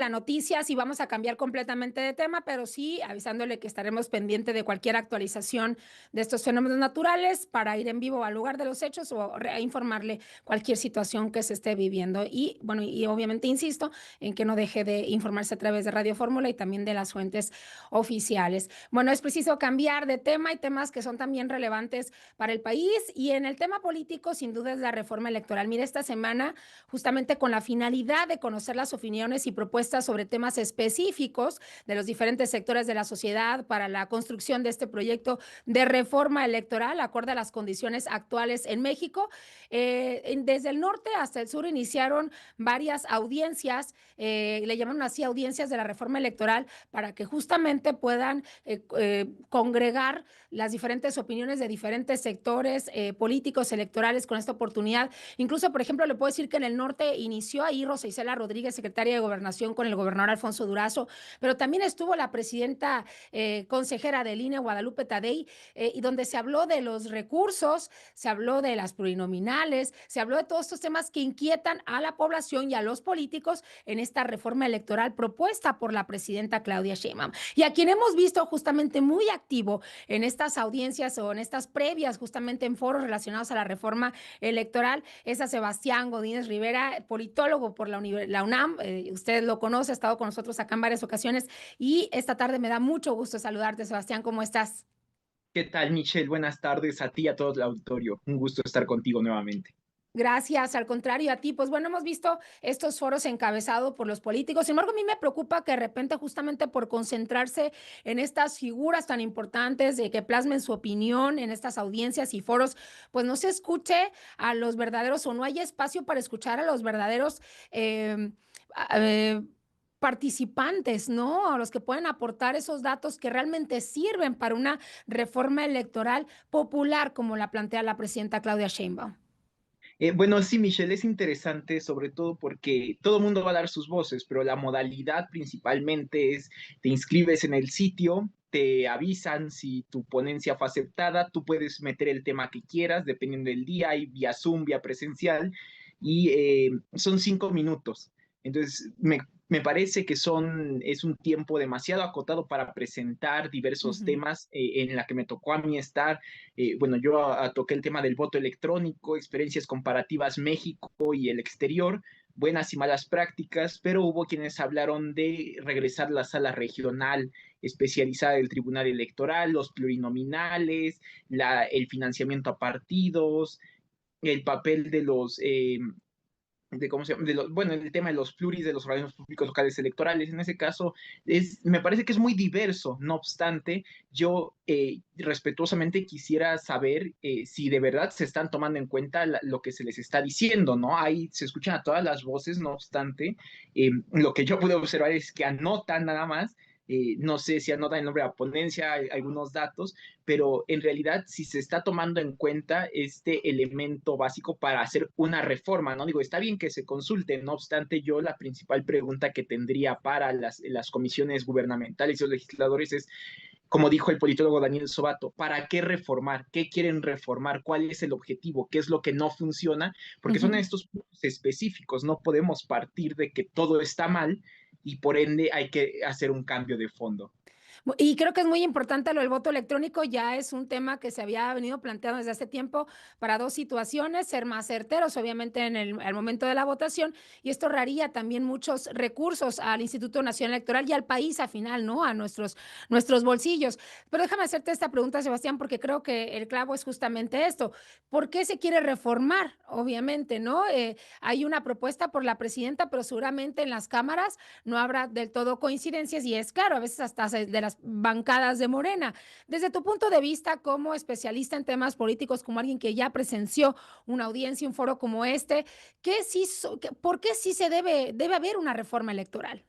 la noticia, sí vamos a cambiar completamente de tema, pero sí avisándole que estaremos pendiente de cualquier actualización de estos fenómenos naturales para ir en vivo al lugar de los hechos o informarle cualquier situación que se esté viviendo. Y bueno, y obviamente insisto en que no deje de informarse a través de Radio Fórmula y también de las fuentes oficiales. Bueno, es preciso cambiar de tema. Hay temas que son también relevantes para el país, y en el tema político sin duda es la reforma electoral. Mire, esta semana, justamente con la finalidad de conocer las opiniones y propuestas sobre temas específicos de los diferentes sectores de la sociedad para la construcción de este proyecto de reforma electoral acorde a las condiciones actuales en México. Desde el norte hasta el sur iniciaron varias audiencias, le llamaron así audiencias de la reforma electoral, para que justamente puedan congregar las diferentes opiniones de diferentes sectores políticos, electorales con esta oportunidad. Incluso, por ejemplo, le puedo decir que en el norte inició ahí Rosa Isela Rodríguez, secretaria de Gobernación, con el gobernador Alfonso Durazo, pero también estuvo la presidenta consejera del INE, Guadalupe Tadei, y donde se habló de los recursos, se habló de las plurinominales, se habló de todos estos temas que inquietan a la población y a los políticos en esta reforma electoral propuesta por la presidenta Claudia Sheinbaum. Y a quien hemos visto justamente muy activo en estas audiencias o en estas previas, justamente en foros relacionados a la reforma electoral, es a Sebastián Godínez Rivera, politólogo por la UNAM. Usted lo conoce, ha estado con nosotros acá en varias ocasiones, y esta tarde me da mucho gusto saludarte, Sebastián. ¿Cómo estás? ¿Qué tal, Michelle? Buenas tardes a ti y a todo el auditorio. Un gusto estar contigo nuevamente. Gracias, al contrario a ti. Pues bueno, hemos visto estos foros encabezados por los políticos. Sin embargo, a mí me preocupa que de repente, justamente por concentrarse en estas figuras tan importantes, de que plasmen su opinión en estas audiencias y foros, pues no se escuche a los verdaderos, o no haya espacio para escuchar a los verdaderos eh, eh, participantes, ¿no? A los que pueden aportar esos datos que realmente sirven para una reforma electoral popular, como la plantea la presidenta Claudia Sheinbaum. Bueno, sí, Michelle, es interesante, sobre todo porque todo el mundo va a dar sus voces, pero la modalidad principalmente es: te inscribes en el sitio, te avisan si tu ponencia fue aceptada, tú puedes meter el tema que quieras, dependiendo del día, y vía Zoom, vía presencial, y son 5 minutos. Entonces, me parece que es un tiempo demasiado acotado para presentar diversos Ujú. temas en la que me tocó a mí estar. Bueno, yo toqué el tema del voto electrónico, experiencias comparativas México y el exterior, buenas y malas prácticas, pero hubo quienes hablaron de regresar a la sala regional especializada del Tribunal Electoral, los plurinominales, el financiamiento a partidos, el papel de ¿cómo se llama? Bueno, el tema de los pluris de los organismos públicos locales electorales. En ese caso, me parece que es muy diverso. No obstante, yo respetuosamente quisiera saber si de verdad se están tomando en cuenta lo que se les está diciendo, ¿no? Ahí se escuchan a todas las voces. No obstante, lo que yo pude observar es que anotan nada más. No sé si anotan el nombre de la ponencia, algunos datos, pero en realidad si se está tomando en cuenta este elemento básico para hacer una reforma, ¿no? Digo, está bien que se consulte. No obstante, yo la principal pregunta que tendría para las comisiones gubernamentales y los legisladores es, como dijo el politólogo Daniel Sobato: ¿para qué reformar? ¿Qué quieren reformar? ¿Cuál es el objetivo? ¿Qué es lo que no funciona? Porque son Ujú. estos puntos específicos. No podemos partir de que todo está mal y por ende hay que hacer un cambio de fondo. Y creo que es muy importante lo del voto electrónico. Ya es un tema que se había venido planteando desde hace tiempo para dos situaciones: ser más certeros, obviamente, al momento de la votación, y esto ahorraría también muchos recursos al Instituto Nacional Electoral y al país, al final, ¿no? A nuestros bolsillos. Pero déjame hacerte esta pregunta, Sebastián, porque creo que el clavo es justamente esto. ¿Por qué se quiere reformar? Obviamente, ¿no? Hay una propuesta por la presidenta, pero seguramente en las cámaras no habrá del todo coincidencias, y es claro, a veces hasta de las bancadas de Morena. Desde tu punto de vista como especialista en temas políticos, como alguien que ya presenció una audiencia, un foro como este, ¿por qué sí debe haber una reforma electoral?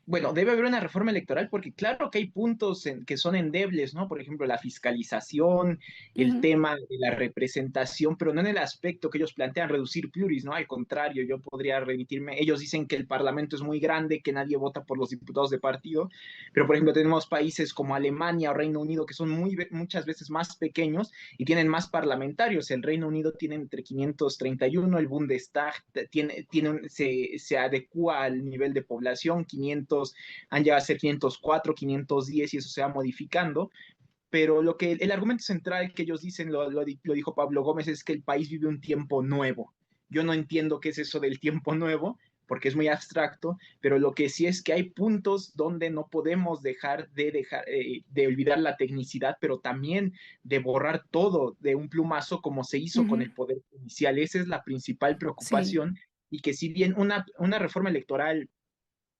Bueno, debe haber una reforma electoral porque claro que hay puntos que son endebles, ¿no? Por ejemplo, la fiscalización, el Ujú, tema de la representación, pero no en el aspecto que ellos plantean reducir pluris, ¿no? Al contrario, yo podría remitirme, ellos dicen que el Parlamento es muy grande, que nadie vota por los diputados de partido, pero por ejemplo tenemos países como Alemania o Reino Unido que son muchas veces más pequeños y tienen más parlamentarios. El Reino Unido tiene entre 531, el Bundestag se adecua al nivel de población, 500, han llegado a ser 504, 510 y eso se va modificando. Pero el argumento central que ellos dicen, lo dijo Pablo Gómez, es que el país vive un tiempo nuevo. Yo no entiendo qué es eso del tiempo nuevo, porque es muy abstracto, pero lo que sí es que hay puntos donde no podemos de olvidar la tecnicidad, pero también de borrar todo de un plumazo como se hizo con ujú, el poder judicial. Esa es la principal sí, preocupación y que si bien una reforma electoral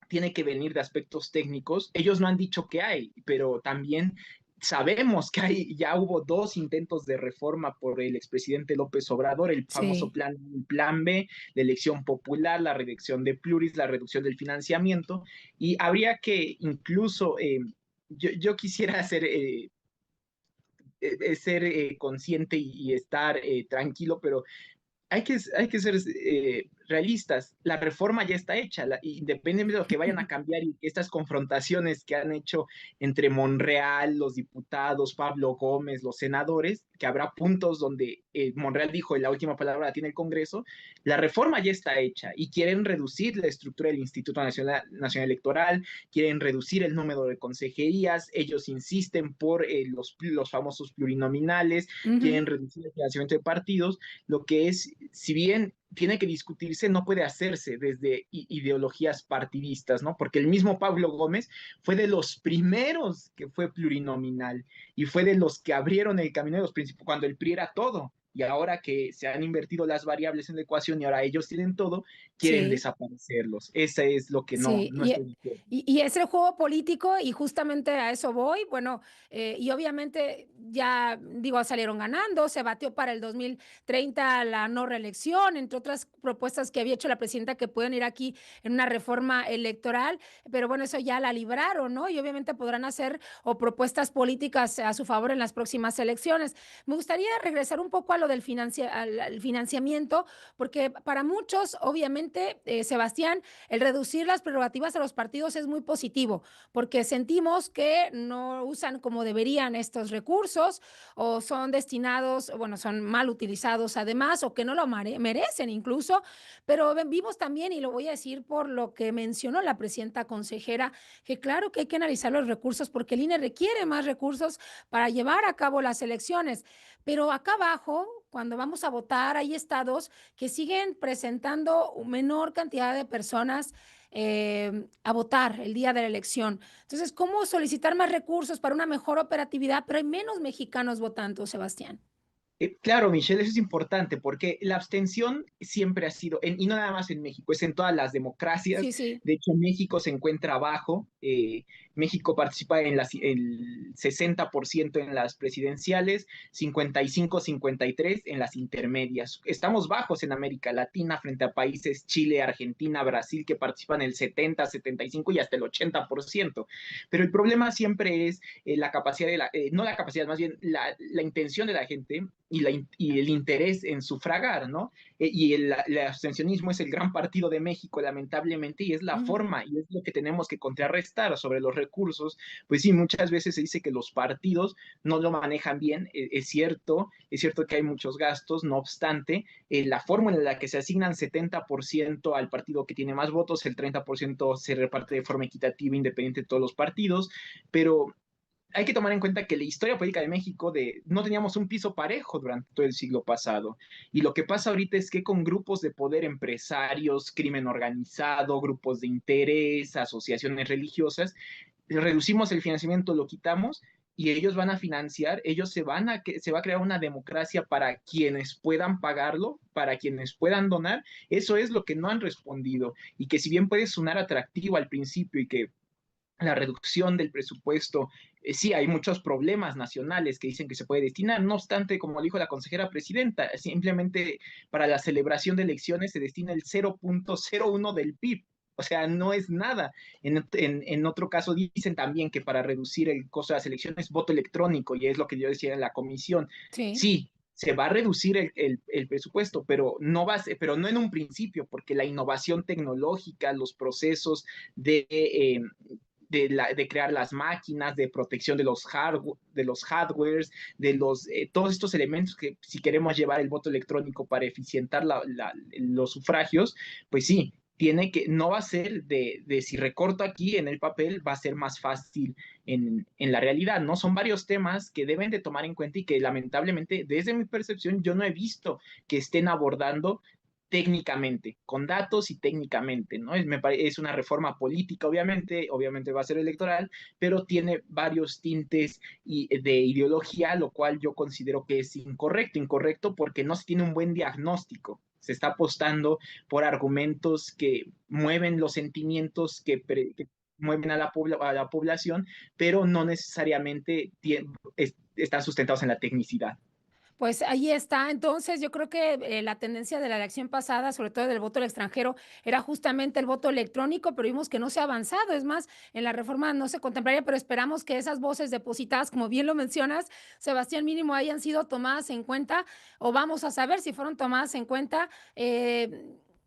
tiene que venir de aspectos técnicos. Ellos no han dicho que hay, pero también sabemos que ya hubo dos intentos de reforma por el expresidente López Obrador, el famoso sí. plan B, la elección popular, la reducción de pluris, la reducción del financiamiento, y habría que incluso, yo quisiera ser consciente y estar tranquilo, pero hay que ser realistas. La reforma ya está hecha, independientemente de lo que vayan a cambiar y estas confrontaciones que han hecho entre Monreal, los diputados, Pablo Gómez, los senadores, que habrá puntos donde Monreal dijo la última palabra la tiene el Congreso, la reforma ya está hecha y quieren reducir la estructura del Instituto Nacional Electoral, quieren reducir el número de consejerías, ellos insisten por los famosos plurinominales, quieren Ujú, reducir el financiamiento de partidos, lo que es, si bien tiene que discutirse, no puede hacerse desde ideologías partidistas, ¿no? Porque el mismo Pablo Gómez fue de los primeros que fue plurinominal y fue de los que abrieron el camino de los principios cuando el PRI era todo. Y ahora que se han invertido las variables en la ecuación y ahora ellos tienen todo, quieren sí. desaparecerlos. Ese es lo que Sí, no estoy diciendo. y es el juego político y justamente a eso voy. Bueno, y obviamente ya digo, salieron ganando, se batió para el 2030 la no reelección, entre otras propuestas que había hecho la presidenta que pueden ir aquí en una reforma electoral, pero bueno, eso ya la libraron, ¿no? Y obviamente podrán hacer o propuestas políticas a su favor en las próximas elecciones. Me gustaría regresar un poco a lo del al financiamiento, porque para muchos, obviamente, Sebastián, el reducir las prerrogativas de los partidos es muy positivo, porque sentimos que no usan como deberían estos recursos o son destinados, bueno, son mal utilizados además o que no lo merecen incluso, pero vimos también, y lo voy a decir por lo que mencionó la presidenta consejera, que claro que hay que analizar los recursos porque el INE requiere más recursos para llevar a cabo las elecciones, pero acá abajo, cuando vamos a votar, hay estados que siguen presentando menor cantidad de personas a votar el día de la elección. Entonces, ¿cómo solicitar más recursos para una mejor operatividad? Pero hay menos mexicanos votando, Sebastián. Claro, Michelle, eso es importante porque la abstención siempre ha sido, y no nada más en México, es en todas las democracias. Sí, sí. De hecho, México se encuentra abajo. México participa en el 60% en las presidenciales, 55-53 en las intermedias. Estamos bajos en América Latina frente a países Chile, Argentina, Brasil, que participan el 70, 75 y hasta el 80%. Pero el problema siempre es la capacidad no la capacidad, más bien la intención de la gente y el interés en sufragar, ¿no? El abstencionismo es el gran partido de México, lamentablemente, y es la Ujú. forma, y es lo que tenemos que contrarrestar sobre los recursos. Pues sí, muchas veces se dice que los partidos no lo manejan bien, es cierto que hay muchos gastos, no obstante, la fórmula en la que se asignan 70% al partido que tiene más votos, el 30% se reparte de forma equitativa, independiente de todos los partidos, pero hay que tomar en cuenta que la historia política de México no teníamos un piso parejo durante todo el siglo pasado. Y lo que pasa ahorita es que con grupos de poder, empresarios, crimen organizado, grupos de interés, asociaciones religiosas, reducimos el financiamiento, lo quitamos y ellos van a financiar, se va a crear una democracia para quienes puedan pagarlo, para quienes puedan donar. Eso es lo que no han respondido y que si bien puede sonar atractivo al principio y que la reducción del presupuesto, sí, hay muchos problemas nacionales que dicen que se puede destinar, no obstante, como dijo la consejera presidenta, simplemente para la celebración de elecciones se destina el 0.01 del PIB. O sea, no es nada. En otro caso dicen también que para reducir el costo de las elecciones, voto electrónico, y es lo que yo decía en la comisión. Sí. Sí, se va a reducir el presupuesto, pero no va a ser, pero no en un principio, porque la innovación tecnológica, los procesos de crear las máquinas, de protección de los hardwares, todos estos elementos que si queremos llevar el voto electrónico para eficientar los sufragios, pues sí, no va a ser de si recorto aquí en el papel, va a ser más fácil en la realidad, ¿no? Son varios temas que deben de tomar en cuenta y que lamentablemente, desde mi percepción, yo no he visto que estén abordando técnicamente, con datos y técnicamente, ¿no? Es una reforma política, obviamente va a ser electoral, pero tiene varios tintes de ideología, lo cual yo considero que es incorrecto porque no se tiene un buen diagnóstico. Se está apostando por argumentos que mueven los sentimientos, que mueven a la población, pero no necesariamente están sustentados en la tecnicidad. Pues ahí está. Entonces, yo creo que la tendencia de la elección pasada, sobre todo del voto al extranjero, era justamente el voto electrónico, pero vimos que no se ha avanzado. Es más, en la reforma no se contemplaría, pero esperamos que esas voces depositadas, como bien lo mencionas, Sebastián, mínimo hayan sido tomadas en cuenta, o vamos a saber si fueron tomadas en cuenta.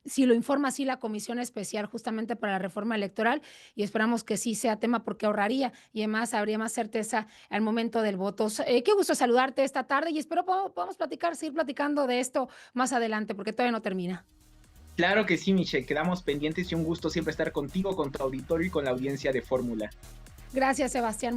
Si lo informa así la Comisión Especial justamente para la reforma electoral, y esperamos que sí sea tema porque ahorraría y además habría más certeza al momento del voto. Qué gusto saludarte esta tarde y espero podamos seguir platicando de esto más adelante porque todavía no termina. Claro que sí, Michelle, quedamos pendientes y un gusto siempre estar contigo, con tu auditorio y con la audiencia de Fórmula. Gracias, Sebastián.